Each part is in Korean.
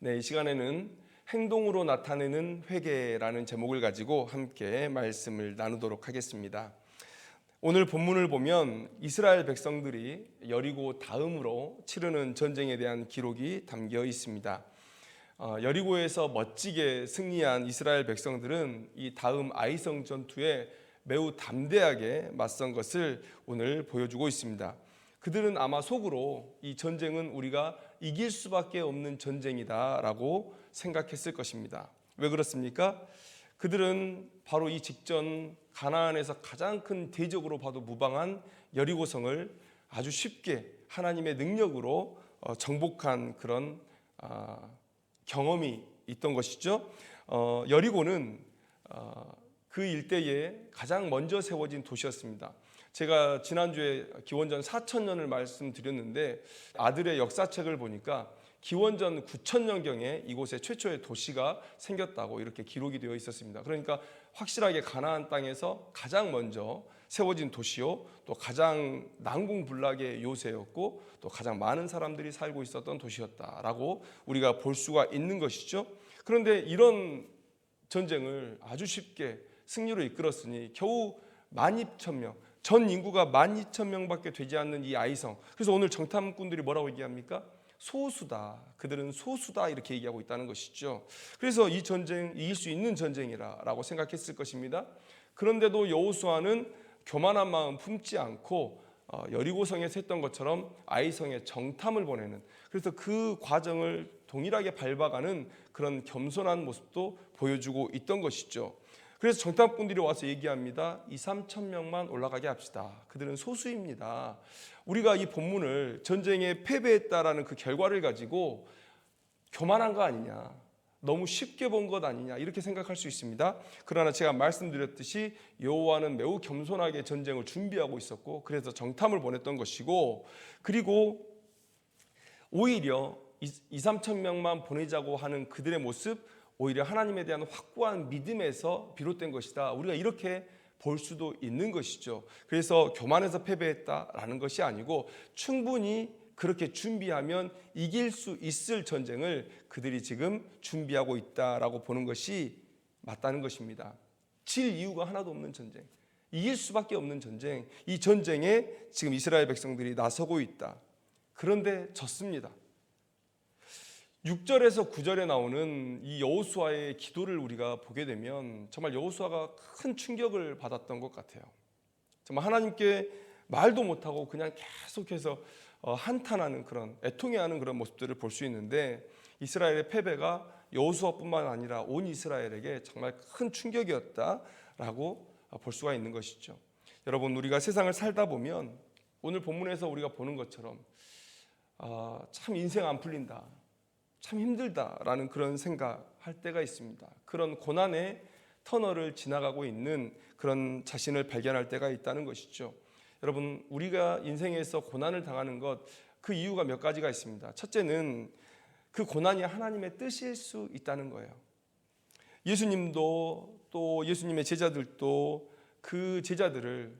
네, 이 시간에는 행동으로 나타내는 회개라는 제목을 가지고 함께 말씀을 나누도록 하겠습니다. 오늘 본문을 보면 이스라엘 백성들이 여리고 다음으로 치르는 전쟁에 대한 기록이 담겨 있습니다. 여리고에서 멋지게 승리한 이스라엘 백성들은 이 다음 아이성 전투에 매우 담대하게 맞선 것을 오늘 보여주고 있습니다. 그들은 아마 속으로 이 전쟁은 우리가 이길 수밖에 없는 전쟁이다라고 생각했을 것입니다. 왜 그렇습니까? 그들은 바로 이 직전 가나안에서 가장 큰 대적으로 봐도 무방한 여리고성을 아주 쉽게 하나님의 능력으로 정복한 그런 경험이 있던 것이죠. 여리고는 그 일대에 가장 먼저 세워진 도시였습니다. 제가 지난주에 기원전 4,000년을 말씀드렸는데 아들의 역사책을 보니까 기원전 9,000년경에 이곳에 최초의 도시가 생겼다고 이렇게 기록이 되어 있었습니다. 그러니까 확실하게 가나안 땅에서 가장 먼저 세워진 도시요, 또 가장 난공불락의 요새였고 또 가장 많은 사람들이 살고 있었던 도시였다라고 우리가 볼 수가 있는 것이죠. 그런데 이런 전쟁을 아주 쉽게 승리로 이끌었으니 겨우 12,000명, 전 인구가 12,000명밖에 되지 않는 이 아이성. 그래서 오늘 정탐꾼들이 뭐라고 얘기합니까? 소수다. 그들은 소수다 이렇게 얘기하고 있다는 것이죠. 그래서 이 전쟁 이길 수 있는 전쟁이라고 생각했을 것입니다. 그런데도 여호수아는 교만한 마음 품지 않고 여리고성에서 했던 것처럼 아이성에 정탐을 보내는, 그래서 그 과정을 동일하게 밟아가는 그런 겸손한 모습도 보여주고 있던 것이죠. 그래서 정탐꾼들이 와서 얘기합니다. 2,000~3,000명만 올라가게 합시다. 그들은 소수입니다. 우리가 이 본문을 전쟁에 패배했다라는 그 결과를 가지고 교만한 거 아니냐, 너무 쉽게 본 것 아니냐 이렇게 생각할 수 있습니다. 그러나 제가 말씀드렸듯이 여호와는 매우 겸손하게 전쟁을 준비하고 있었고 그래서 정탐을 보냈던 것이고, 그리고 오히려 2,000~3,000명만 보내자고 하는 그들의 모습, 오히려 하나님에 대한 확고한 믿음에서 비롯된 것이다. 우리가 이렇게 볼 수도 있는 것이죠. 그래서 교만해서 패배했다라는 것이 아니고 충분히 그렇게 준비하면 이길 수 있을 전쟁을 그들이 지금 준비하고 있다라고 보는 것이 맞다는 것입니다. 질 이유가 하나도 없는 전쟁, 이길 수밖에 없는 전쟁, 이 전쟁에 지금 이스라엘 백성들이 나서고 있다. 그런데 졌습니다. 6절에서 9절에 나오는 이 여호수아의 기도를 우리가 보게 되면 정말 여호수아가 큰 충격을 받았던 것 같아요. 정말 하나님께 말도 못하고 그냥 계속해서 한탄하는 그런, 애통해하는 그런 모습들을 볼 수 있는데, 이스라엘의 패배가 여호수아뿐만 아니라 온 이스라엘에게 정말 큰 충격이었다라고 볼 수가 있는 것이죠. 여러분, 우리가 세상을 살다 보면 오늘 본문에서 우리가 보는 것처럼 참 인생 안 풀린다, 참 힘들다라는 그런 생각할 때가 있습니다. 그런 고난의 터널을 지나가고 있는 그런 자신을 발견할 때가 있다는 것이죠. 여러분, 우리가 인생에서 고난을 당하는 것, 그 이유가 몇 가지가 있습니다. 첫째는 그 고난이 하나님의 뜻일 수 있다는 거예요. 예수님도 또 예수님의 제자들도 그 제자들을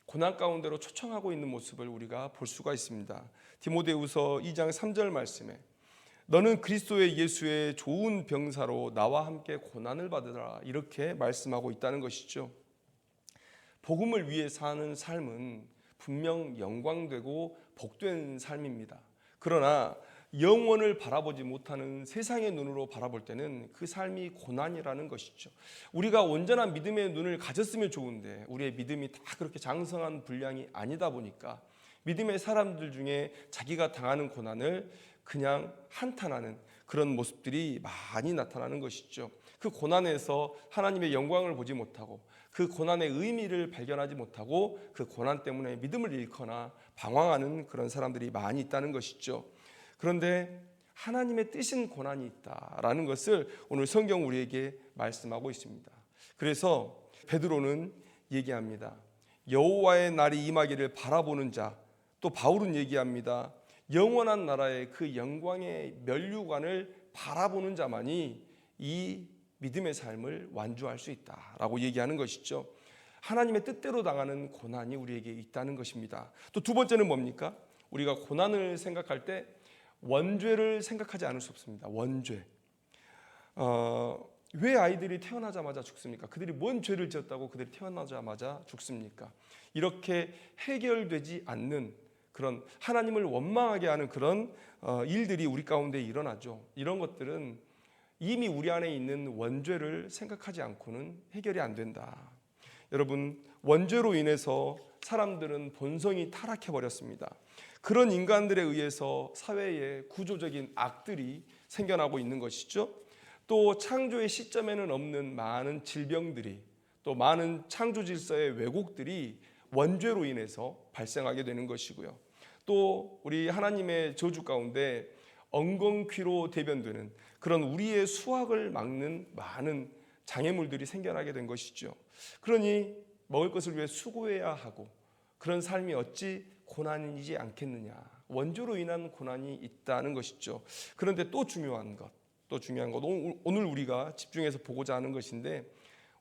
고난 가운데로 초청하고 있는 모습을 우리가 볼 수가 있습니다. 디모데후서 2장 3절 말씀에 너는 그리스도의 예수의 좋은 병사로 나와 함께 고난을 받으라 이렇게 말씀하고 있다는 것이죠. 복음을 위해 사는 삶은 분명 영광되고 복된 삶입니다. 그러나 영원을 바라보지 못하는 세상의 눈으로 바라볼 때는 그 삶이 고난이라는 것이죠. 우리가 온전한 믿음의 눈을 가졌으면 좋은데 우리의 믿음이 다 그렇게 장성한 분량이 아니다 보니까 믿음의 사람들 중에 자기가 당하는 고난을 그냥 한탄하는 그런 모습들이 많이 나타나는 것이죠. 그 고난에서 하나님의 영광을 보지 못하고 그 고난의 의미를 발견하지 못하고 그 고난 때문에 믿음을 잃거나 방황하는 그런 사람들이 많이 있다는 것이죠. 그런데 하나님의 뜻인 고난이 있다라는 것을 오늘 성경 우리에게 말씀하고 있습니다. 그래서 베드로는 얘기합니다. 여호와의 날이 임하기를 바라보는 자, 또 바울은 얘기합니다. 영원한 나라의 그 영광의 면류관을 바라보는 자만이 이 믿음의 삶을 완주할 수 있다라고 얘기하는 것이죠. 하나님의 뜻대로 당하는 고난이 우리에게 있다는 것입니다. 또 두 번째는 뭡니까? 우리가 고난을 생각할 때 원죄를 생각하지 않을 수 없습니다. 원죄. 왜 아이들이 태어나자마자 죽습니까? 그들이 뭔 죄를 지었다고 그들이 태어나자마자 죽습니까? 이렇게 해결되지 않는 그런 하나님을 원망하게 하는 그런 일들이 우리 가운데 일어나죠. 이런 것들은 이미 우리 안에 있는 원죄를 생각하지 않고는 해결이 안 된다. 여러분, 원죄로 인해서 사람들은 본성이 타락해 버렸습니다. 그런 인간들에 의해서 사회에 구조적인 악들이 생겨나고 있는 것이죠. 또 창조의 시점에는 없는 많은 질병들이, 또 많은 창조 질서의 왜곡들이 원죄로 인해서 발생하게 되는 것이고요. 또 우리 하나님의 저주 가운데 엉겅퀴로 대변되는 그런 우리의 수확을 막는 많은 장애물들이 생겨나게 된 것이죠. 그러니 먹을 것을 위해 수고해야 하고 그런 삶이 어찌 고난이지 않겠느냐. 원죄로 인한 고난이 있다는 것이죠. 그런데 또 중요한 것, 오늘 우리가 집중해서 보고자 하는 것인데,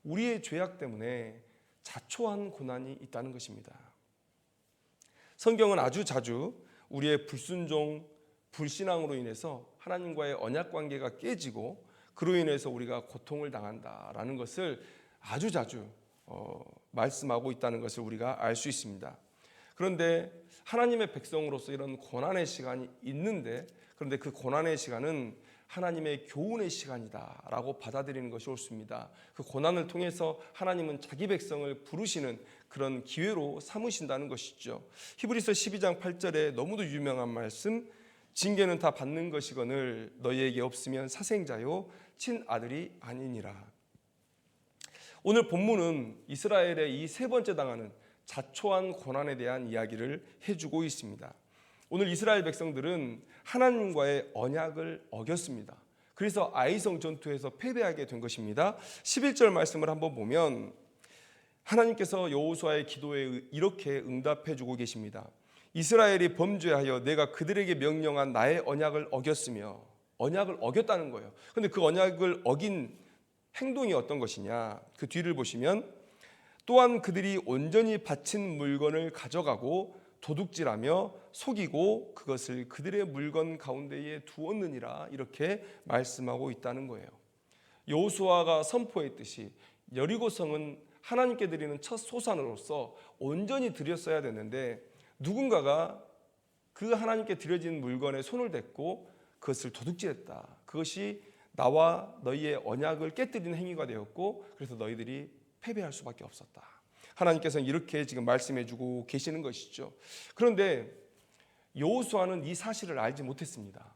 우리의 죄악 때문에 자초한 고난이 있다는 것입니다. 성경은 아주 자주 우리의 불순종, 불신앙으로 인해서 하나님과의 언약 관계가 깨지고 그로 인해서 우리가 고통을 당한다라는 것을 아주 자주 말씀하고 있다는 것을 우리가 알 수 있습니다. 그런데 하나님의 백성으로서 이런 고난의 시간이 있는데, 그런데 그 고난의 시간은 하나님의 교훈의 시간이다라고 받아들이는 것이 옳습니다. 그 고난을 통해서 하나님은 자기 백성을 부르시는 그런 기회로 삼으신다는 것이죠. 히브리서 12장 8절에 너무도 유명한 말씀, 징계는 다 받는 것이거늘 너희에게 없으면 사생자요 친아들이 아니니라. 오늘 본문은 이스라엘의 이 세 번째 당하는 자초한 고난에 대한 이야기를 해주고 있습니다. 오늘 이스라엘 백성들은 하나님과의 언약을 어겼습니다. 그래서 아이성 전투에서 패배하게 된 것입니다. 11절 말씀을 한번 보면 하나님께서 여호수아의 기도에 이렇게 응답해 주고 계십니다. 이스라엘이 범죄하여 내가 그들에게 명령한 나의 언약을 어겼으며, 언약을 어겼다는 거예요. 그런데 그 언약을 어긴 행동이 어떤 것이냐, 그 뒤를 보시면 또한 그들이 온전히 바친 물건을 가져가고 도둑질하며 속이고 그것을 그들의 물건 가운데에 두었느니라, 이렇게 말씀하고 있다는 거예요. 여호수아가 선포했듯이 여리고성은 하나님께 드리는 첫 소산으로서 온전히 드렸어야 됐는데, 누군가가 그 하나님께 드려진 물건에 손을 댔고 그것을 도둑질했다. 그것이 나와 너희의 언약을 깨뜨리는 행위가 되었고, 그래서 너희들이 패배할 수밖에 없었다. 하나님께서는 이렇게 지금 말씀해주고 계시는 것이죠. 그런데 여호수아는 이 사실을 알지 못했습니다.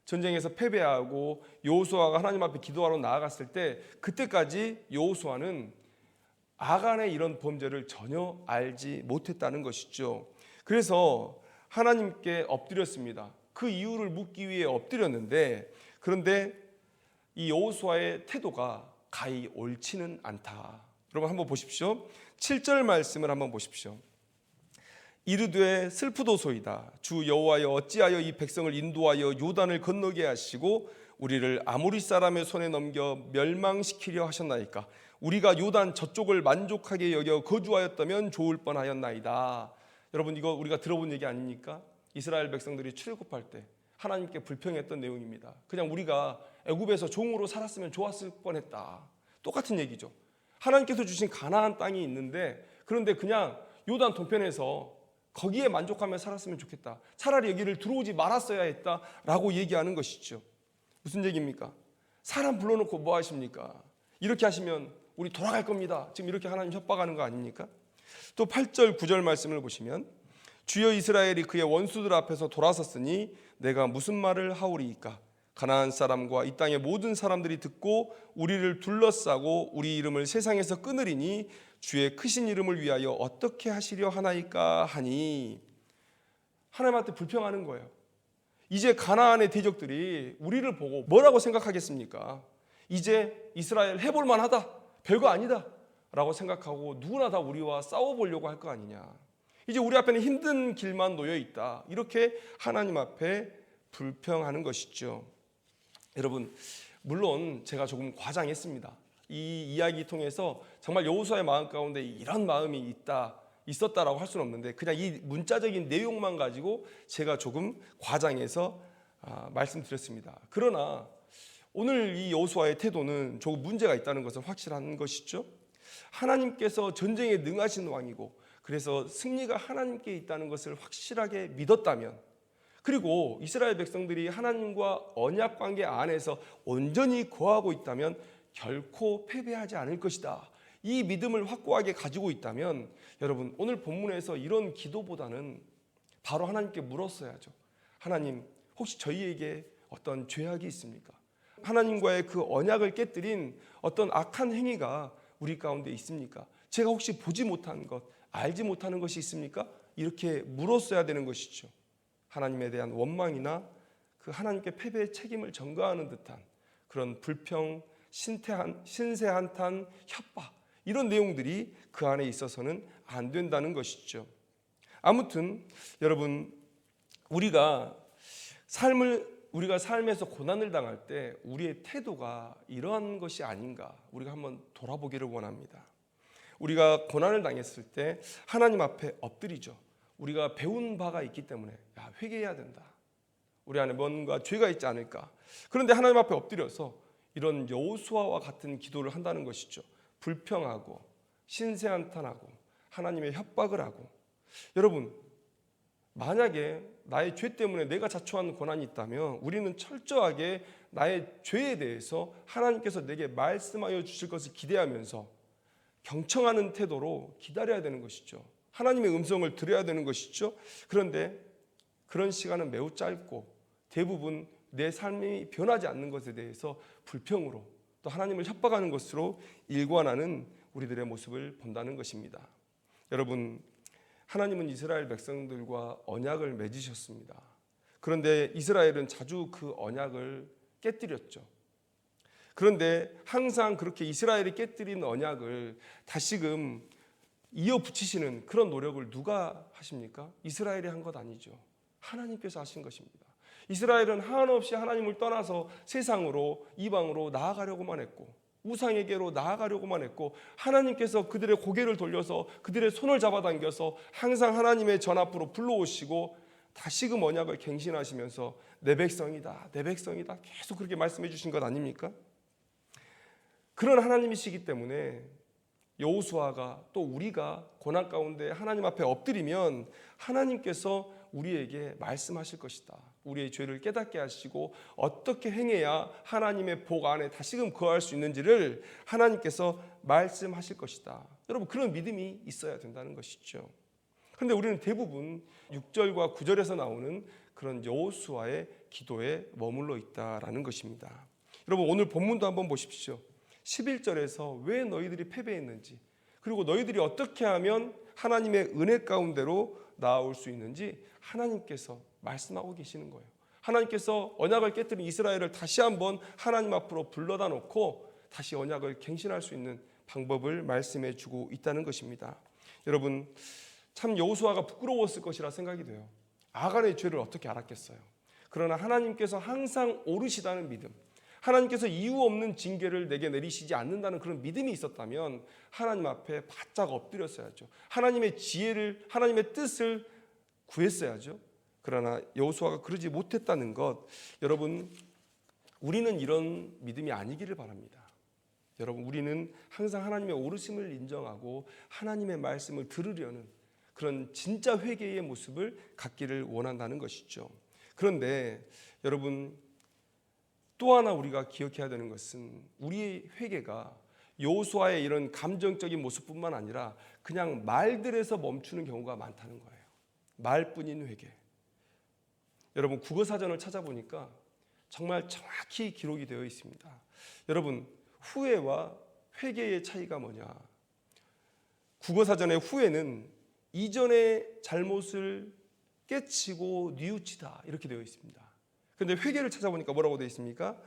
전쟁에서 패배하고 여호수아가 하나님 앞에 기도하러 나아갔을 때, 그때까지 여호수아는 아간의 이런 범죄를 전혀 알지 못했다는 것이죠. 그래서 하나님께 엎드렸습니다. 그 이유를 묻기 위해 엎드렸는데, 그런데 이 여호수아의 태도가 가히 옳지는 않다. 여러분 한번 보십시오. 7절 말씀을 한번 보십시오. 이르되 슬프도소이다. 주 여호와여 어찌하여 이 백성을 인도하여 요단을 건너게 하시고 우리를 아모리 사람의 손에 넘겨 멸망시키려 하셨나이까. 우리가 요단 저쪽을 만족하게 여겨 거주하였다면 좋을 뻔하였나이다. 여러분, 이거 우리가 들어본 얘기 아닙니까? 이스라엘 백성들이 출애굽할 때 하나님께 불평했던 내용입니다. 그냥 우리가 애굽에서 종으로 살았으면 좋았을 뻔했다. 똑같은 얘기죠. 하나님께서 주신 가나안 땅이 있는데, 그런데 그냥 요단 동편에서 거기에 만족하며 살았으면 좋겠다. 차라리 여기를 들어오지 말았어야 했다라고 얘기하는 것이죠. 무슨 얘기입니까? 사람 불러놓고 뭐 하십니까? 이렇게 하시면 우리 돌아갈 겁니다. 지금 이렇게 하나님 협박하는 거 아닙니까? 또 8절 9절 말씀을 보시면 주여 이스라엘이 그의 원수들 앞에서 돌아섰으니 내가 무슨 말을 하오리이까? 가나안 사람과 이 땅의 모든 사람들이 듣고 우리를 둘러싸고 우리 이름을 세상에서 끊으리니 주의 크신 이름을 위하여 어떻게 하시려 하나이까 하니. 하나님한테 불평하는 거예요. 이제 가나안의 대적들이 우리를 보고 뭐라고 생각하겠습니까? 이제 이스라엘 해볼 만하다, 별거 아니다 라고 생각하고 누구나 다 우리와 싸워보려고 할 거 아니냐. 이제 우리 앞에는 힘든 길만 놓여 있다, 이렇게 하나님 앞에 불평하는 것이죠. 여러분, 물론 제가 조금 과장했습니다. 이 이야기 통해서 정말 여호수아의 마음 가운데 이런 마음이 있었다라고 할 수는 없는데, 그냥 이 문자적인 내용만 가지고 제가 조금 과장해서 말씀드렸습니다. 그러나 오늘 이 여호수아의 태도는 조금 문제가 있다는 것은 확실한 것이죠. 하나님께서 전쟁에 능하신 왕이고 그래서 승리가 하나님께 있다는 것을 확실하게 믿었다면, 그리고 이스라엘 백성들이 하나님과 언약 관계 안에서 온전히 거하고 있다면 결코 패배하지 않을 것이다, 이 믿음을 확고하게 가지고 있다면, 여러분 오늘 본문에서 이런 기도보다는 바로 하나님께 물었어야죠. 하나님, 혹시 저희에게 어떤 죄악이 있습니까? 하나님과의 그 언약을 깨뜨린 어떤 악한 행위가 우리 가운데 있습니까? 제가 혹시 보지 못한 것, 알지 못하는 것이 있습니까? 이렇게 물었어야 되는 것이죠. 하나님에 대한 원망이나 그 하나님께 패배의 책임을 전가하는 듯한 그런 불평, 신세한탄, 협박, 이런 내용들이 그 안에 있어서는 안 된다는 것이죠. 아무튼 여러분, 우리가 삶에서 고난을 당할 때 우리의 태도가 이러한 것이 아닌가, 우리가 한번 돌아보기를 원합니다. 우리가 고난을 당했을 때 하나님 앞에 엎드리죠. 우리가 배운 바가 있기 때문에 회개해야 된다, 우리 안에 뭔가 죄가 있지 않을까. 그런데 하나님 앞에 엎드려서 이런 여호수아와 같은 기도를 한다는 것이죠. 불평하고 신세한탄하고 하나님의 협박을 하고. 여러분, 만약에 나의 죄 때문에 내가 자초한 고난이 있다면 우리는 철저하게 나의 죄에 대해서 하나님께서 내게 말씀하여 주실 것을 기대하면서 경청하는 태도로 기다려야 되는 것이죠. 하나님의 음성을 들어야 되는 것이죠. 그런데 그런 시간은 매우 짧고 대부분 내 삶이 변하지 않는 것에 대해서 불평으로 또 하나님을 협박하는 것으로 일관하는 우리들의 모습을 본다는 것입니다. 여러분, 하나님은 이스라엘 백성들과 언약을 맺으셨습니다. 그런데 이스라엘은 자주 그 언약을 깨뜨렸죠. 그런데 항상 그렇게 이스라엘이 깨뜨린 언약을 다시금 이어붙이시는 그런 노력을 누가 하십니까? 이스라엘이 한 것 아니죠. 하나님께서 하신 것입니다. 이스라엘은 한없이 하나님을 떠나서 세상으로, 이방으로 나아가려고만 했고 우상에게로 나아가려고만 했고, 하나님께서 그들의 고개를 돌려서 그들의 손을 잡아당겨서 항상 하나님의 전 앞으로 불러오시고 다시금 언약을 갱신하시면서 내 백성이다, 내 백성이다 계속 그렇게 말씀해 주신 것 아닙니까? 그런 하나님이시기 때문에 여호수아가 또 우리가 고난 가운데 하나님 앞에 엎드리면 하나님께서 우리에게 말씀하실 것이다. 우리의 죄를 깨닫게 하시고 어떻게 행해야 하나님의 복 안에 다시금 거할 수 있는지를 하나님께서 말씀하실 것이다. 여러분, 그런 믿음이 있어야 된다는 것이죠. 그런데 우리는 대부분 6절과 9절에서 나오는 그런 여호수아의 기도에 머물러 있다라는 것입니다. 여러분, 오늘 본문도 한번 보십시오. 11절에서 왜 너희들이 패배했는지, 그리고 너희들이 어떻게 하면 하나님의 은혜 가운데로 나아올 수 있는지 하나님께서 말씀하고 계시는 거예요. 하나님께서 언약을 깨뜨린 이스라엘을 다시 한번 하나님 앞으로 불러다 놓고 다시 언약을 갱신할 수 있는 방법을 말씀해 주고 있다는 것입니다. 여러분, 참 여호수아가 부끄러웠을 것이라 생각이 돼요. 아간의 죄를 어떻게 알았겠어요. 그러나 하나님께서 항상 오르시다는 믿음, 하나님께서 이유 없는 징계를 내게 내리시지 않는다는 그런 믿음이 있었다면 하나님 앞에 바짝 엎드렸어야죠. 하나님의 지혜를, 하나님의 뜻을 구했어야죠. 그러나 여호수아가 그러지 못했다는 것, 여러분, 우리는 이런 믿음이 아니기를 바랍니다. 여러분, 우리는 항상 하나님의 오르심을 인정하고 하나님의 말씀을 들으려는 그런 진짜 회개의 모습을 갖기를 원한다는 것이죠. 그런데 여러분, 또 하나 우리가 기억해야 되는 것은 우리의 회개가 여호수아의 이런 감정적인 모습뿐만 아니라 그냥 말들에서 멈추는 경우가 많다는 거예요. 말뿐인 회개. 여러분, 국어사전을 찾아보니까 정말 정확히 기록이 되어 있습니다. 여러분, 후회와 회개의 차이가 뭐냐? 국어사전의 후회는 이전의 잘못을 깨치고 뉘우치다, 이렇게 되어 있습니다. 그런데 회개를 찾아보니까 뭐라고 되어 있습니까?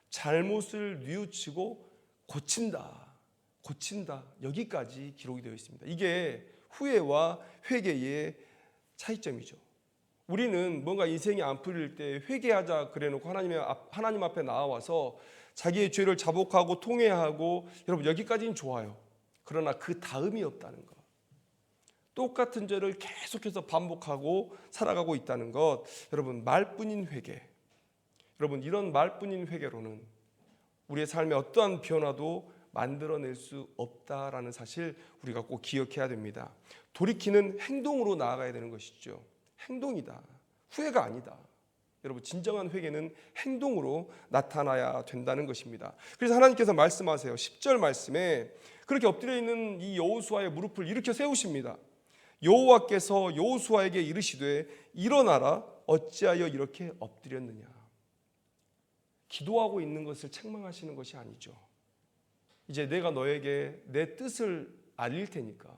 잘못을 뉘우치고 고친다, 여기까지 기록이 되어 있습니다. 이게 후회와 회개의 차이점이죠. 우리는 뭔가 인생이 안 풀릴 때 회개하자 그래놓고 하나님 앞에 나와서 자기의 죄를 자복하고 통회하고, 여러분, 여기까지는 좋아요. 그러나 그 다음이 없다는 것, 똑같은 죄를 계속해서 반복하고 살아가고 있다는 것, 여러분, 말뿐인 회개, 여러분, 이런 말뿐인 회개로는 우리의 삶에 어떠한 변화도 만들어낼 수 없다라는 사실 우리가 꼭 기억해야 됩니다. 돌이키는 행동으로 나아가야 되는 것이죠. 행동이다. 후회가 아니다. 여러분, 진정한 회개는 행동으로 나타나야 된다는 것입니다. 그래서 하나님께서 말씀하세요. 10절 말씀에 그렇게 엎드려 있는 이 여호수아의 무릎을 일으켜 세우십니다. 여호와께서 여호수아에게 이르시되 일어나라, 어찌하여 이렇게 엎드렸느냐. 기도하고 있는 것을 책망하시는 것이 아니죠. 이제 내가 너에게 내 뜻을 알릴 테니까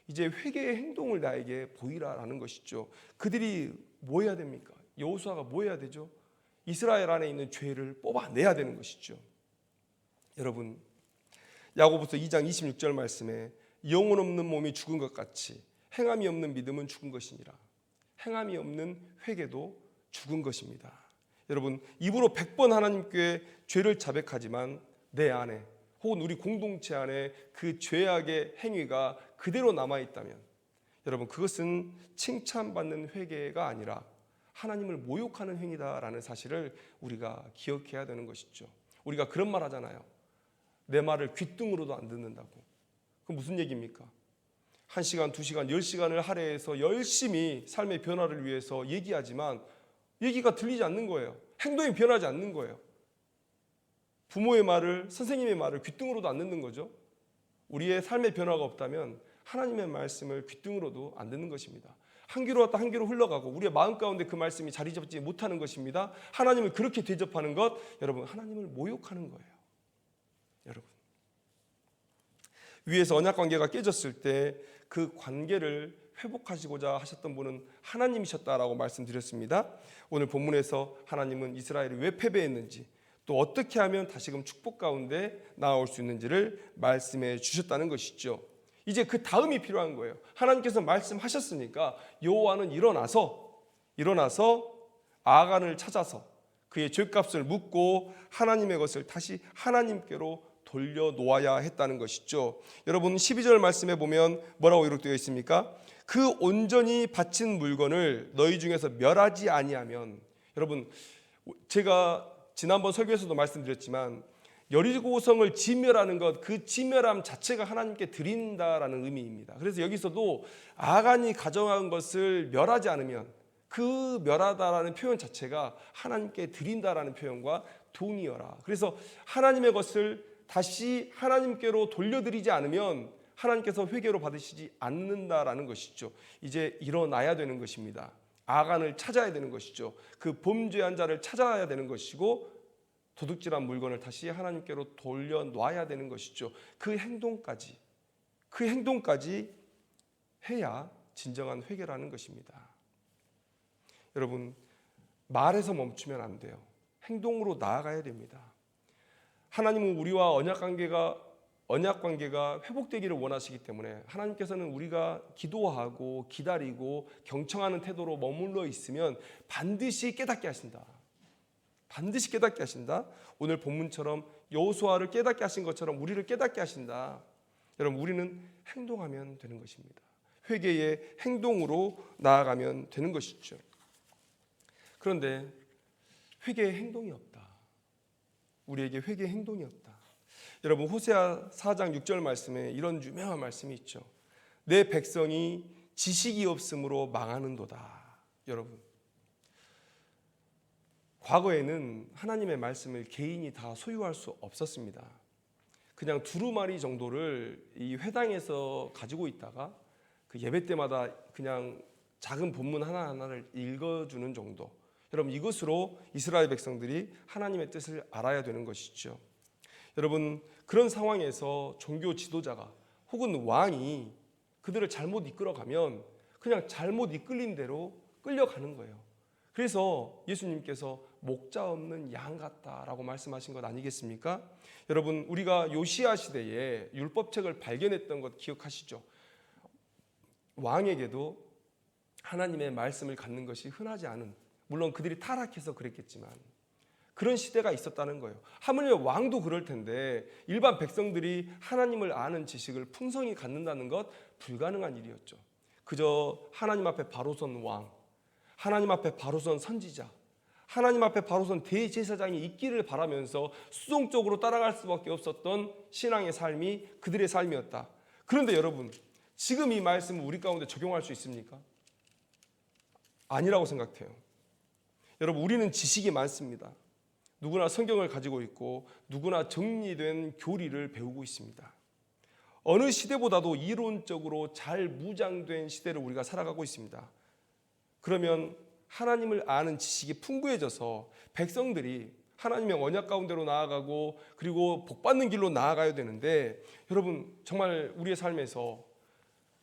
이제 회개의 행동을 나에게 보이라라는 것이죠. 그들이 뭐 해야 됩니까? 여호수아가 뭐 해야 되죠? 이스라엘 안에 있는 죄를 뽑아내야 되는 것이죠. 여러분, 야고보서 2장 26절 말씀에 영혼 없는 몸이 죽은 것 같이 행함이 없는 믿음은 죽은 것이니라. 행함이 없는 회개도 죽은 것입니다. 여러분, 입으로 100번 하나님께 죄를 자백하지만 내 안에 혹은 우리 공동체 안에 그 죄악의 행위가 그대로 남아있다면 여러분, 그것은 칭찬받는 회개가 아니라 하나님을 모욕하는 행위다라는 사실을 우리가 기억해야 되는 것이죠. 우리가 그런 말 하잖아요. 내 말을 귓등으로도 안 듣는다고. 그건 무슨 얘기입니까? 1시간, 2시간, 10시간을 할애해서 열심히 삶의 변화를 위해서 얘기하지만 얘기가 들리지 않는 거예요. 행동이 변하지 않는 거예요. 부모의 말을, 선생님의 말을 귓등으로도 안 듣는 거죠. 우리의 삶의 변화가 없다면 하나님의 말씀을 귓등으로도 안 듣는 것입니다. 한 귀로 왔다 한 귀로 흘러가고 우리의 마음 가운데 그 말씀이 자리 잡지 못하는 것입니다. 하나님을 그렇게 대접하는 것, 여러분, 하나님을 모욕하는 거예요. 여러분, 위에서 언약 관계가 깨졌을 때 그 관계를 회복하시고자 하셨던 분은 하나님이셨다라고 말씀드렸습니다. 오늘 본문에서 하나님은 이스라엘이 왜 패배했는지, 또 어떻게 하면 다시금 축복 가운데 나아올 수 있는지를 말씀해 주셨다는 것이죠. 이제 그 다음이 필요한 거예요. 하나님께서 말씀하셨으니까 여호와는 일어나서 아간을 찾아서 그의 죄값을 묻고 하나님의 것을 다시 하나님께로 돌려놓아야 했다는 것이죠. 여러분, 12절 말씀에 보면 뭐라고 기록되어 있습니까? 그 온전히 바친 물건을 너희 중에서 멸하지 아니하면, 여러분, 제가 지난번 설교에서도 말씀드렸지만 여리고성을 진멸하는 것, 그 진멸함 자체가 하나님께 드린다라는 의미입니다. 그래서 여기서도 아간이 가져간 것을 멸하지 않으면, 그 멸하다라는 표현 자체가 하나님께 드린다라는 표현과 동의어라. 그래서 하나님의 것을 다시 하나님께로 돌려드리지 않으면 하나님께서 회개로 받으시지 않는다라는 것이죠. 이제 일어나야 되는 것입니다. 아간을 찾아야 되는 것이죠. 그 범죄한 자를 찾아야 되는 것이고 도둑질한 물건을 다시 하나님께로 돌려놔야 되는 것이죠. 그 행동까지 해야 진정한 회개라는 것입니다. 여러분, 말에서 멈추면 안 돼요. 행동으로 나아가야 됩니다. 하나님은 우리와 언약 관계가 회복되기를 원하시기 때문에 하나님께서는 우리가 기도하고 기다리고 경청하는 태도로 머물러 있으면 반드시 깨닫게 하신다. 반드시 깨닫게 하신다. 오늘 본문처럼 여호수아를 깨닫게 하신 것처럼 우리를 깨닫게 하신다. 여러분, 우리는 행동하면 되는 것입니다. 회개의 행동으로 나아가면 되는 것이죠. 그런데 회개의 행동이 없다. 우리에게 회개의 행동이 없다. 여러분, 호세아 4장 6절 말씀에 이런 유명한 말씀이 있죠. 내 백성이 지식이 없으므로 망하는도다. 여러분, 과거에는 하나님의 말씀을 개인이 다 소유할 수 없었습니다. 그냥 두루마리 정도를 이 회당에서 가지고 있다가 그 예배 때마다 그냥 작은 본문 하나하나를 읽어주는 정도. 여러분, 이것으로 이스라엘 백성들이 하나님의 뜻을 알아야 되는 것이죠. 여러분, 그런 상황에서 종교 지도자가 혹은 왕이 그들을 잘못 이끌어가면 그냥 잘못 이끌린 대로 끌려가는 거예요. 그래서 예수님께서 목자 없는 양 같다라고 말씀하신 것 아니겠습니까? 여러분, 우리가 요시야 시대에 율법책을 발견했던 것 기억하시죠? 왕에게도 하나님의 말씀을 갖는 것이 흔하지 않은, 물론 그들이 타락해서 그랬겠지만 그런 시대가 있었다는 거예요. 하물며 왕도 그럴 텐데 일반 백성들이 하나님을 아는 지식을 풍성히 갖는다는 것 불가능한 일이었죠. 그저 하나님 앞에 바로 선 왕, 하나님 앞에 바로 선 선지자, 하나님 앞에 바로 선 대제사장이 있기를 바라면서 수동적으로 따라갈 수밖에 없었던 신앙의 삶이 그들의 삶이었다. 그런데 여러분, 지금 이 말씀을 우리 가운데 적용할 수 있습니까? 아니라고 생각해요. 여러분, 우리는 지식이 많습니다. 누구나 성경을 가지고 있고 누구나 정리된 교리를 배우고 있습니다. 어느 시대보다도 이론적으로 잘 무장된 시대를 우리가 살아가고 있습니다. 그러면 하나님을 아는 지식이 풍부해져서 백성들이 하나님의 언약 가운데로 나아가고 그리고 복받는 길로 나아가야 되는데, 여러분 정말 우리의 삶에서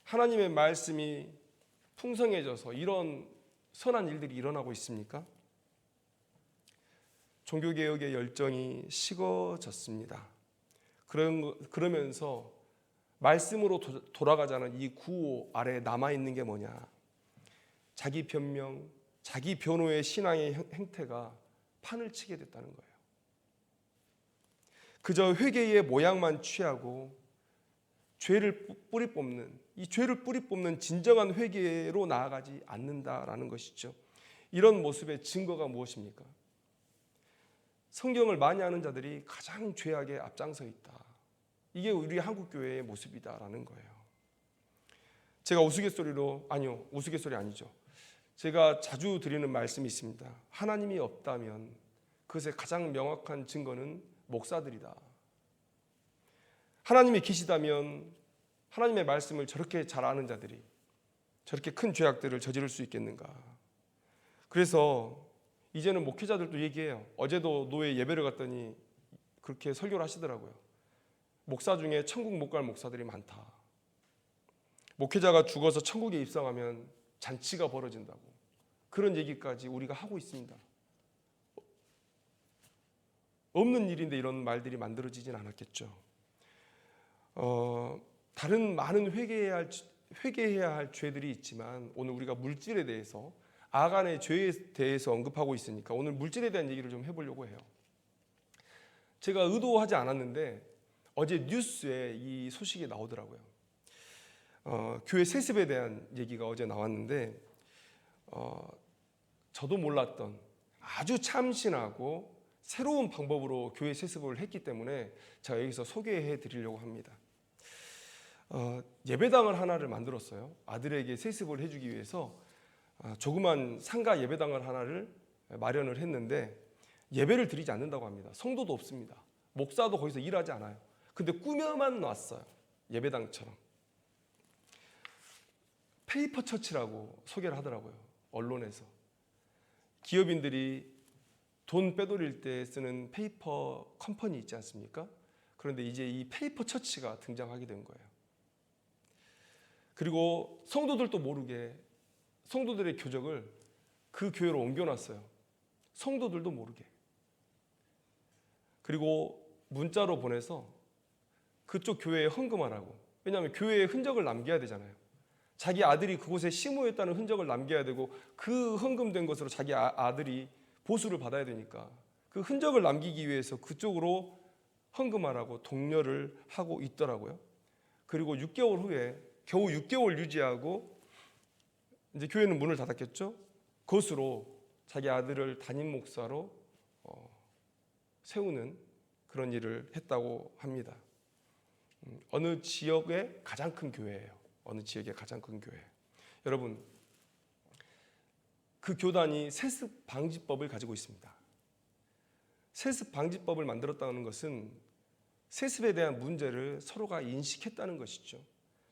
하나님의 말씀이 풍성해져서 이런 선한 일들이 일어나고 있습니까? 종교개혁의 열정이 식어졌습니다. 그러면서 말씀으로 돌아가자는 이 구호 아래 남아있는 게 뭐냐? 자기 변명, 자기 변호의 신앙의 행태가 판을 치게 됐다는 거예요. 그저 회개의 모양만 취하고 죄를 뿌리 뽑는, 이 죄를 뿌리 뽑는 진정한 회개로 나아가지 않는다라는 것이죠. 이런 모습의 증거가 무엇입니까? 성경을 많이 아는 자들이 가장 죄악에 앞장서 있다. 이게 우리 한국교회의 모습이다라는 거예요. 제가 우스갯소리 아니죠. 제가 자주 드리는 말씀이 있습니다. 하나님이 없다면 그것의 가장 명확한 증거는 목사들이다. 하나님이 계시다면 하나님의 말씀을 저렇게 잘 아는 자들이 저렇게 큰 죄악들을 저지를 수 있겠는가. 그래서 이제는 목회자들도 얘기해요. 어제도 노예 예배를 갔더니 그렇게 설교를 하시더라고요. 목사 중에 천국 못 갈 목사들이 많다. 목회자가 죽어서 천국에 입성하면 잔치가 벌어진다고. 그런 얘기까지 우리가 하고 있습니다. 없는 일인데 이런 말들이 만들어지진 않았겠죠. 다른 많은 회개해야 할 죄들이 있지만 오늘 우리가 물질에 대해서 아간의 죄에 대해서 언급하고 있으니까 오늘 물질에 대한 얘기를 좀 해보려고 해요. 제가 의도하지 않았는데 어제 뉴스에 이 소식이 나오더라고요. 교회 세습에 대한 얘기가 어제 나왔는데 저도 몰랐던 아주 참신하고 새로운 방법으로 교회 세습을 했기 때문에 제가 여기서 소개해 드리려고 합니다. 예배당을 하나를 만들었어요. 아들에게 세습을 해주기 위해서 조그만 상가 예배당을 하나를 마련을 했는데 예배를 드리지 않는다고 합니다. 성도도 없습니다. 목사도 거기서 일하지 않아요. 근데 꾸며만 놨어요. 예배당처럼. 페이퍼 처치라고 소개를 하더라고요. 언론에서. 기업인들이 돈 빼돌릴 때 쓰는 페이퍼 컴퍼니 있지 않습니까? 그런데 이제 이 페이퍼 처치가 등장하게 된 거예요. 그리고 성도들도 모르게 성도들의 교적을 그 교회로 옮겨놨어요. 성도들도 모르게. 그리고 문자로 보내서 그쪽 교회에 헌금하라고. 왜냐하면 교회에 흔적을 남겨야 되잖아요. 자기 아들이 그곳에 심호했다는 흔적을 남겨야 되고 그 헌금된 것으로 자기 아들이 보수를 받아야 되니까 그 흔적을 남기기 위해서 그쪽으로 헌금하라고 독려를 하고 있더라고요. 그리고 6개월 후에 겨우 6개월 유지하고 이제 교회는 문을 닫았겠죠. 그것으로 자기 아들을 담임 목사로 세우는 그런 일을 했다고 합니다. 어느 지역의 가장 큰 교회예요. 어느 지역의 가장 큰 교회. 여러분, 그 교단이 세습 방지법을 가지고 있습니다. 세습 방지법을 만들었다는 것은 세습에 대한 문제를 서로가 인식했다는 것이죠.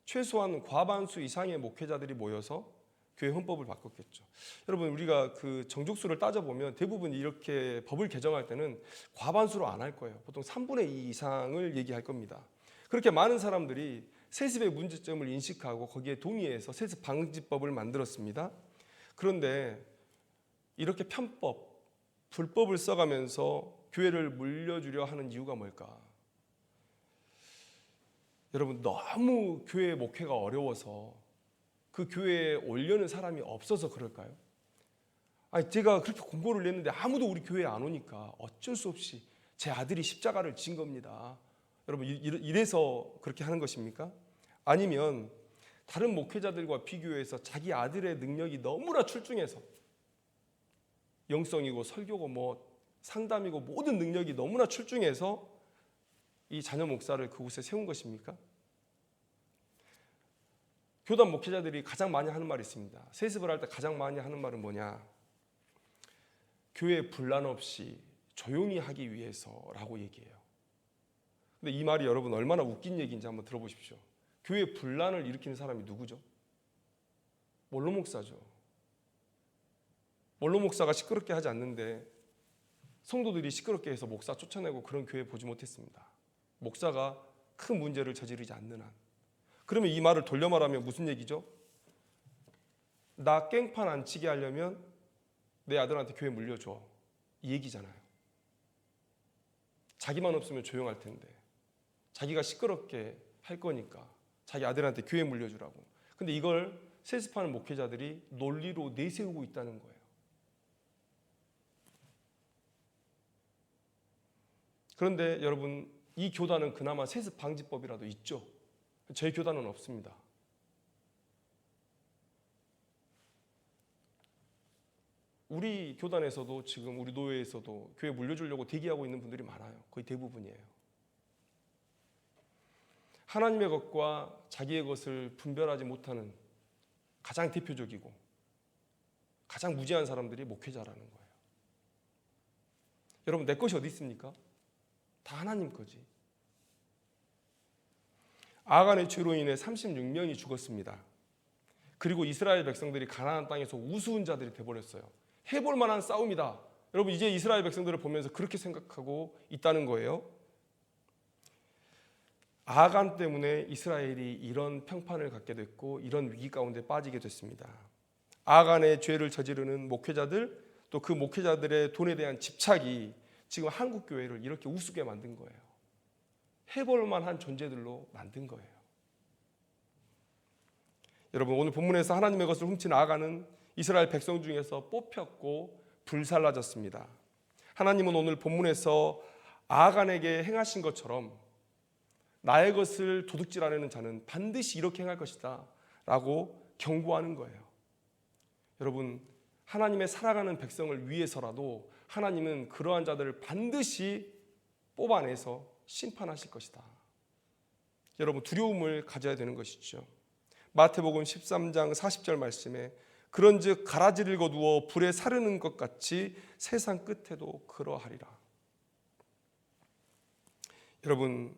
최소한 과반수 이상의 목회자들이 모여서 교회 헌법을 바꿨겠죠. 여러분, 우리가 그 정족수를 따져보면 대부분 이렇게 법을 개정할 때는 과반수로 안 할 거예요. 보통 3분의 2 이상을 얘기할 겁니다. 그렇게 많은 사람들이 세습의 문제점을 인식하고 거기에 동의해서 세습 방지법을 만들었습니다. 그런데 이렇게 편법, 불법을 써가면서 교회를 물려주려 하는 이유가 뭘까? 여러분, 너무 교회 목회가 어려워서 그 교회에 오려는 사람이 없어서 그럴까요? 아니, 제가 그렇게 공고를 냈는데 아무도 우리 교회에 안 오니까 어쩔 수 없이 제 아들이 십자가를 진 겁니다. 여러분, 이래서 그렇게 하는 것입니까? 아니면 다른 목회자들과 비교해서 자기 아들의 능력이 너무나 출중해서 영성이고 설교고 뭐 상담이고 모든 능력이 너무나 출중해서 이 자녀 목사를 그곳에 세운 것입니까? 교단 목회자들이 가장 많이 하는 말이 있습니다. 세습을 할 때 가장 많이 하는 말은 뭐냐? 교회 분란 없이 조용히 하기 위해서라고 얘기해요. 근데 이 말이 여러분 얼마나 웃긴 얘기인지 한번 들어보십시오. 교회 분란을 일으키는 사람이 누구죠? 원로 목사죠. 원로 목사가 시끄럽게 하지 않는데 성도들이 시끄럽게 해서 목사 쫓아내고 그런 교회 보지 못했습니다. 목사가 큰 문제를 저지르지 않는 한. 그러면 이 말을 돌려 말하면 무슨 얘기죠? 나 깽판 안 치게 하려면 내 아들한테 교회 물려줘. 이 얘기잖아요. 자기만 없으면 조용할 텐데 자기가 시끄럽게 할 거니까 자기 아들한테 교회 물려주라고. 근데 이걸 세습하는 목회자들이 논리로 내세우고 있다는 거예요. 그런데 여러분, 이 교단은 그나마 세습 방지법이라도 있죠. 저희 교단은 없습니다. 우리 교단에서도 지금 우리 노회에서도 교회 물려주려고 대기하고 있는 분들이 많아요. 거의 대부분이에요. 하나님의 것과 자기의 것을 분별하지 못하는 가장 대표적이고 가장 무지한 사람들이 목회자라는 거예요. 여러분, 내 것이 어디 있습니까? 다 하나님 거지. 아간의 죄로 인해 36명이 죽었습니다. 그리고 이스라엘 백성들이 가나안 땅에서 우스운 자들이 돼버렸어요. 해볼 만한 싸움이다. 여러분, 이제 이스라엘 백성들을 보면서 그렇게 생각하고 있다는 거예요. 아간 때문에 이스라엘이 이런 평판을 갖게 됐고 이런 위기 가운데 빠지게 됐습니다. 아간의 죄를 저지르는 목회자들, 또 그 목회자들의 돈에 대한 집착이 지금 한국 교회를 이렇게 우습게 만든 거예요. 해볼 만한 존재들로 만든 거예요. 여러분, 오늘 본문에서 하나님의 것을 훔친 아간은 이스라엘 백성 중에서 뽑혔고 불살라졌습니다. 하나님은 오늘 본문에서 아간에게 행하신 것처럼 나의 것을 도둑질하려는 자는 반드시 이렇게 행할 것이다 라고 경고하는 거예요. 여러분, 하나님의 살아가는 백성을 위해서라도 하나님은 그러한 자들을 반드시 뽑아내서 심판하실 것이다. 여러분, 두려움을 가져야 되는 것이죠. 마태복음 13장 40절 말씀에 그런즉 가라지를 거두어 불에 사르는 것 같이 세상 끝에도 그러하리라. 여러분,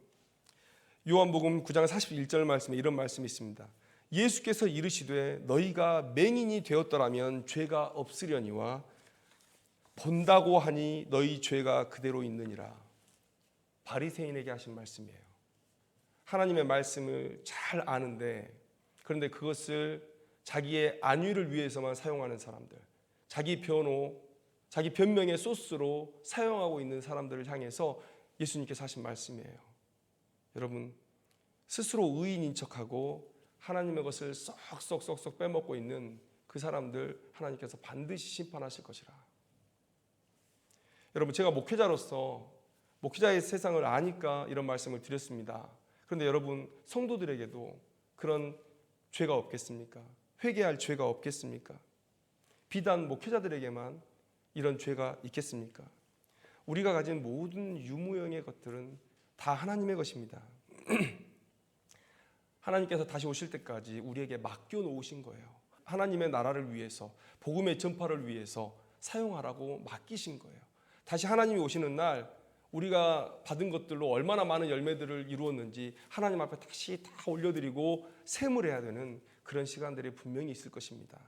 요한복음 9장 41절 말씀에 이런 말씀이 있습니다. 예수께서 이르시되 너희가 맹인이 되었더라면 죄가 없으려니와 본다고 하니 너희 죄가 그대로 있느니라. 바리새인에게 하신 말씀이에요. 하나님의 말씀을 잘 아는데 그런데 그것을 자기의 안위를 위해서만 사용하는 사람들, 자기 변호, 자기 변명의 소스로 사용하고 있는 사람들을 향해서 예수님께서 하신 말씀이에요. 여러분, 스스로 의인인 척하고 하나님의 것을 쏙쏙쏙쏙 빼먹고 있는 그 사람들 하나님께서 반드시 심판하실 것이라. 여러분, 제가 목회자로서 목회자의 세상을 아니까 이런 말씀을 드렸습니다. 그런데 여러분, 성도들에게도 그런 죄가 없겠습니까? 회개할 죄가 없겠습니까? 비단 목회자들에게만 이런 죄가 있겠습니까? 우리가 가진 모든 유무형의 것들은 다 하나님의 것입니다. 하나님께서 다시 오실 때까지 우리에게 맡겨놓으신 거예요. 하나님의 나라를 위해서, 복음의 전파를 위해서 사용하라고 맡기신 거예요. 다시 하나님이 오시는 날 우리가 받은 것들로 얼마나 많은 열매들을 이루었는지 하나님 앞에 다시 다 올려드리고 세물해야 되는 그런 시간들이 분명히 있을 것입니다.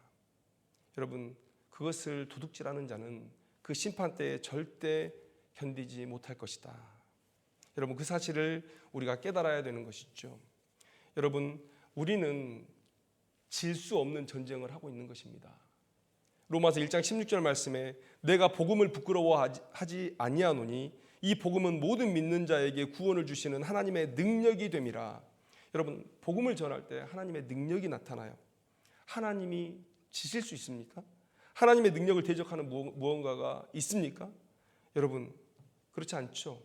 여러분, 그것을 도둑질하는 자는 그 심판 때에 절대 견디지 못할 것이다. 여러분, 그 사실을 우리가 깨달아야 되는 것이죠. 여러분, 우리는 질 수 없는 전쟁을 하고 있는 것입니다. 로마서 1장 16절 말씀에 내가 복음을 부끄러워하지 아니하노니 이 복음은 모든 믿는 자에게 구원을 주시는 하나님의 능력이 됨이라. 여러분, 복음을 전할 때 하나님의 능력이 나타나요. 하나님이 지실 수 있습니까? 하나님의 능력을 대적하는 무언가가 있습니까? 여러분, 그렇지 않죠.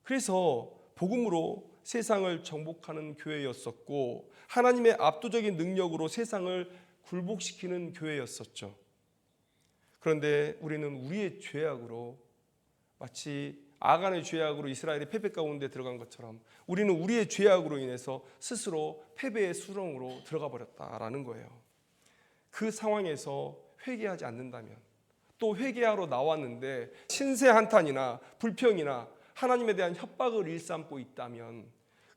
그래서 복음으로 세상을 정복하는 교회였었고 하나님의 압도적인 능력으로 세상을 굴복시키는 교회였었죠. 그런데 우리는 우리의 죄악으로, 마치 아간의 죄악으로 이스라엘이 패배 가운데 들어간 것처럼 우리는 우리의 죄악으로 인해서 스스로 패배의 수렁으로 들어가 버렸다라는 거예요. 그 상황에서 회개하지 않는다면, 또 회개하러 나왔는데 신세 한탄이나 불평이나 하나님에 대한 협박을 일삼고 있다면,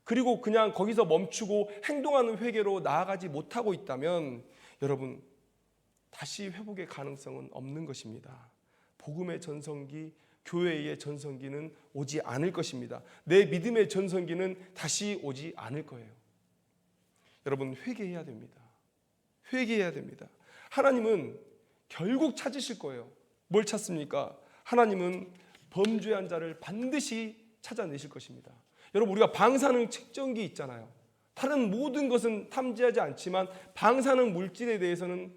그리고 그냥 거기서 멈추고 행동하는 회개로 나아가지 못하고 있다면, 여러분, 다시 회복의 가능성은 없는 것입니다. 복음의 전성기, 교회의 전성기는 오지 않을 것입니다. 내 믿음의 전성기는 다시 오지 않을 거예요. 여러분, 회개해야 됩니다. 회개해야 됩니다. 하나님은 결국 찾으실 거예요. 뭘 찾습니까? 하나님은 범죄한 자를 반드시 찾아내실 것입니다. 여러분, 우리가 방사능 측정기 있잖아요. 다른 모든 것은 탐지하지 않지만 방사능 물질에 대해서는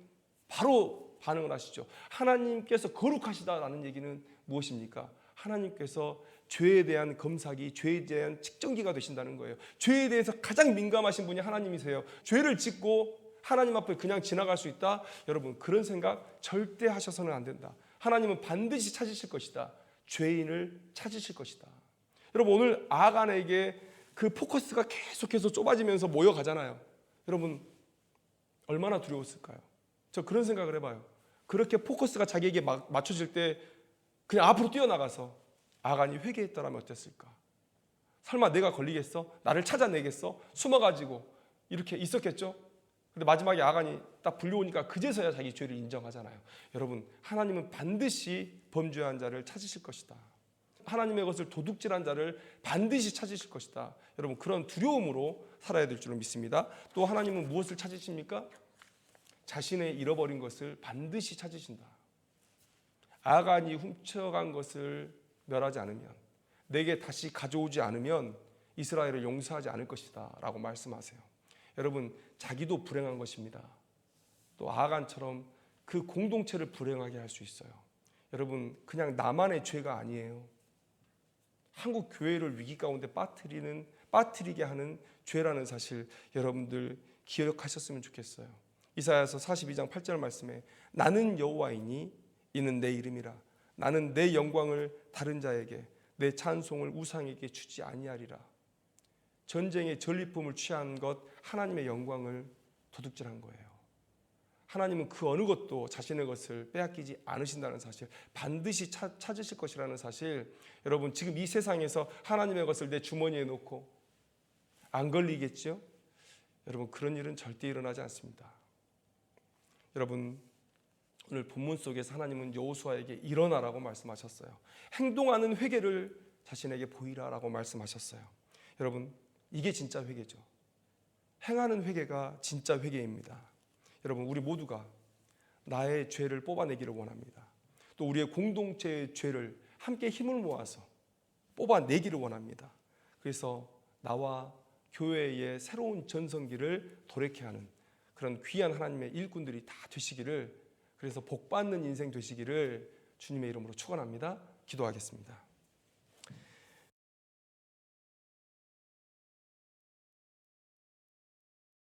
바로 반응을 하시죠. 하나님께서 거룩하시다라는 얘기는 무엇입니까? 하나님께서 죄에 대한 검사기, 죄에 대한 측정기가 되신다는 거예요. 죄에 대해서 가장 민감하신 분이 하나님이세요. 죄를 짓고 하나님 앞에 그냥 지나갈 수 있다? 여러분, 그런 생각 절대 하셔서는 안 된다. 하나님은 반드시 찾으실 것이다. 죄인을 찾으실 것이다. 여러분, 오늘 아간에게 그 포커스가 계속해서 좁아지면서 모여가잖아요. 여러분, 얼마나 두려웠을까요? 저 그런 생각을 해봐요. 그렇게 포커스가 자기에게 맞춰질 때 그냥 앞으로 뛰어나가서 아간이 회개했더라면 어땠을까? 설마 내가 걸리겠어? 나를 찾아내겠어? 숨어가지고 이렇게 있었겠죠? 근데 마지막에 아간이 딱 불려오니까 그제서야 자기 죄를 인정하잖아요. 여러분, 하나님은 반드시 범죄한 자를 찾으실 것이다. 하나님의 것을 도둑질한 자를 반드시 찾으실 것이다. 여러분, 그런 두려움으로 살아야 될 줄로 믿습니다. 또 하나님은 무엇을 찾으십니까? 자신의 잃어버린 것을 반드시 찾으신다. 아간이 훔쳐간 것을 멸하지 않으면, 내게 다시 가져오지 않으면 이스라엘을 용서하지 않을 것이다 라고 말씀하세요. 여러분, 자기도 불행한 것입니다. 또 아간처럼 그 공동체를 불행하게 할 수 있어요. 여러분, 그냥 나만의 죄가 아니에요. 한국 교회를 위기 가운데 빠뜨리게 하는 죄라는 사실 여러분들 기억하셨으면 좋겠어요. 이사야서 42장 8절 말씀에 나는 여호와이니 이는 내 이름이라. 나는 내 영광을 다른 자에게, 내 찬송을 우상에게 주지 아니하리라. 전쟁의 전리품을 취한 것, 하나님의 영광을 도둑질한 거예요. 하나님은 그 어느 것도 자신의 것을 빼앗기지 않으신다는 사실, 반드시 찾으실 것이라는 사실, 여러분, 지금 이 세상에서 하나님의 것을 내 주머니에 놓고 안 걸리겠죠? 여러분, 그런 일은 절대 일어나지 않습니다. 여러분, 오늘 본문 속에서 하나님은 여호수아에게 일어나라고 말씀하셨어요. 행동하는 회개를 자신에게 보이라라고 말씀하셨어요. 여러분, 이게 진짜 회개죠. 행하는 회개가 진짜 회개입니다. 여러분, 우리 모두가 나의 죄를 뽑아내기를 원합니다. 또 우리의 공동체의 죄를 함께 힘을 모아서 뽑아내기를 원합니다. 그래서 나와 교회의 새로운 전성기를 도래케 하는 그런 귀한 하나님의 일꾼들이 다 되시기를, 그래서 복받는 인생 되시기를 주님의 이름으로 축원합니다. 기도하겠습니다.